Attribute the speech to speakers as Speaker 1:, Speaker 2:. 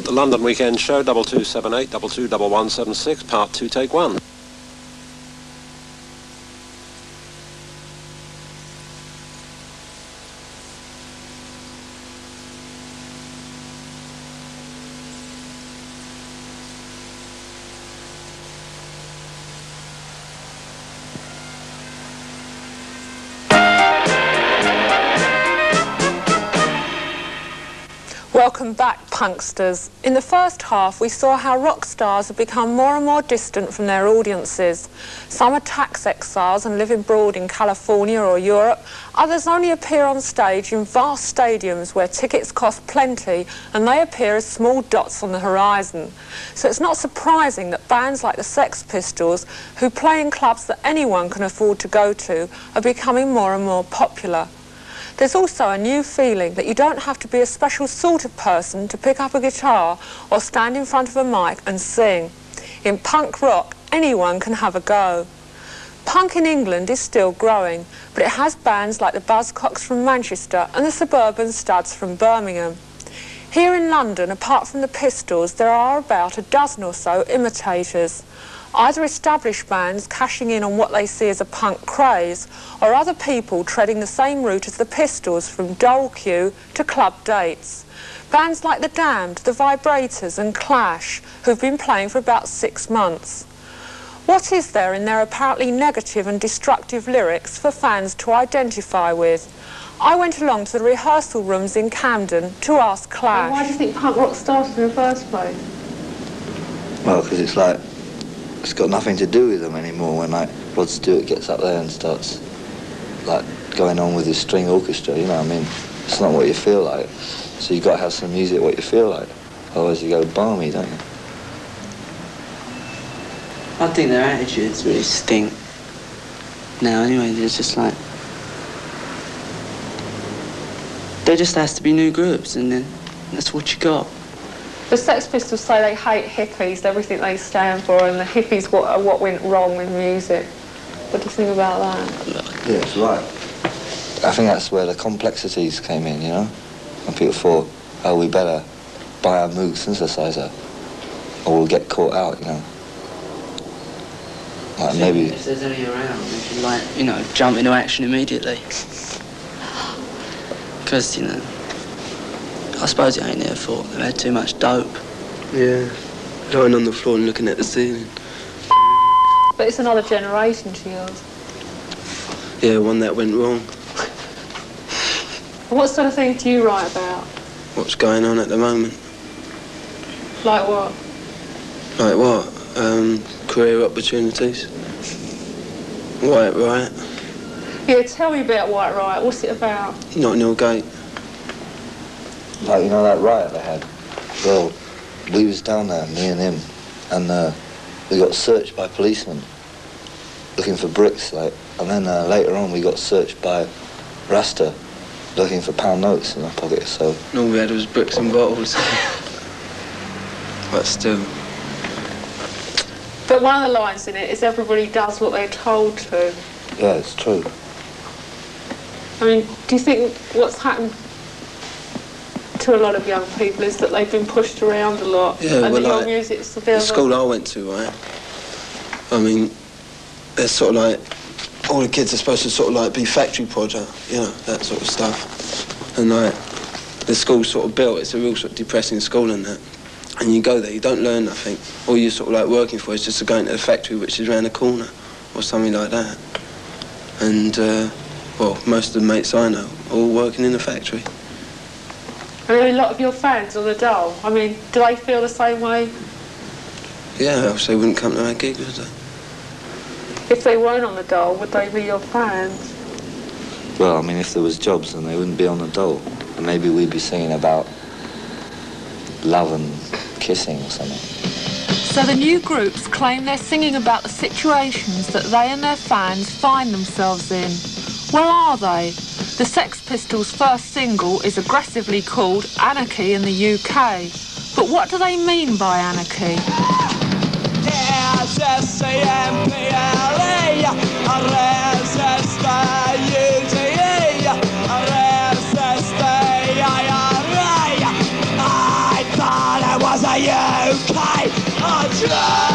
Speaker 1: The London Weekend Show, 2278 221176, Part 2, Take 1.
Speaker 2: Welcome back, punksters. In the first half, we saw how rock stars have become more and more distant from their audiences. Some are tax exiles and live abroad in California or Europe. Others only appear on stage in vast stadiums where tickets cost plenty and they appear as small dots on the horizon. So it's not surprising that bands like the Sex Pistols, who play in clubs that anyone can afford to go to, are becoming more and more popular. There's also a new feeling that you don't have to be a special sort of person to pick up a guitar or stand in front of a mic and sing. In punk rock, anyone can have a go. Punk in England is still growing, but it has bands like the Buzzcocks from Manchester and the Suburban Studs from Birmingham. Here in London, apart from the Pistols, there are about a dozen or so imitators. Either established bands cashing in on what they see as a punk craze, or other people treading the same route as the Pistols from Dole Queue to club dates. Bands like The Damned, The Vibrators and Clash, who've been playing for about 6 months. What is there in their apparently negative and destructive lyrics for fans to identify with? I went along to the rehearsal rooms in Camden to ask Clash.
Speaker 3: Why do you think punk rock started in the first place?
Speaker 4: Well, because it's like, it's got nothing to do with them anymore when like Rod Stewart gets up there and starts like going on with his string orchestra, you know what I mean? It's not what you feel like. So you've got to have some music what you feel like. Otherwise you go balmy, don't you?
Speaker 5: I think their attitudes really stink. Now anyway, there's just like... There just has to be new groups and then that's what you got.
Speaker 3: The Sex Pistols say they hate hippies, everything they stand for, and the hippies are what went wrong with music. What do you think about that?
Speaker 4: Yeah, it's right. I think that's where the complexities came in, you know? When people thought, oh, we better buy a Moog synthesizer or we'll get caught out, you know? Like maybe...
Speaker 5: If there's any around, we should, like, you know, jump into action immediately. Because, you know, I suppose it ain't their fault. They've had too much dope.
Speaker 6: Yeah, lying on the floor and looking at the ceiling.
Speaker 3: But it's another generation to yours.
Speaker 6: Yeah, one that went wrong.
Speaker 3: What sort of things do you write about?
Speaker 6: What's going on at the moment?
Speaker 3: Like what?
Speaker 6: Like what? Career opportunities. White Riot.
Speaker 3: Yeah, tell me about White Riot. What's it about?
Speaker 6: Notting Gate.
Speaker 4: Like, you know that riot they had? Well, we was down there, me and him, and we got searched by policemen looking for bricks, like, and then later on we got searched by Rasta looking for pound notes in our pockets, so...
Speaker 6: And all we had was bricks and bottles. But still.
Speaker 3: But one of the lines in it is everybody does what they're told to.
Speaker 4: Yeah, it's true.
Speaker 3: I mean, do you think what's happened to a lot of young people is that they've been pushed around a lot?
Speaker 6: Yeah,
Speaker 3: and
Speaker 6: well,
Speaker 3: that your
Speaker 6: like,
Speaker 3: music's
Speaker 6: the school I went to, right? I mean, there's sort of like, all the kids are supposed to sort of like be factory project, you know, that sort of stuff. And like, the school's sort of built, it's a real sort of depressing school and that. And you go there, you don't learn nothing. All you're sort of like working for is just to go into the factory which is around the corner, or something like that. And, well, most of the mates I know are all working in the factory.
Speaker 3: Are there a lot of your fans on the dole? I mean, do they feel the same way?
Speaker 6: Yeah, else they wouldn't come to our gigs, would they?
Speaker 3: If they weren't on the dole, would they be your fans?
Speaker 4: Well, I mean, if there was jobs, then they wouldn't be on the dole. And maybe we'd be singing about love and kissing or something.
Speaker 2: So the new groups claim they're singing about the situations that they and their fans find themselves in. Well, are they? The Sex Pistols' first single is aggressively called Anarchy in the UK. But what do they mean by anarchy?
Speaker 7: I thought I was UK are true.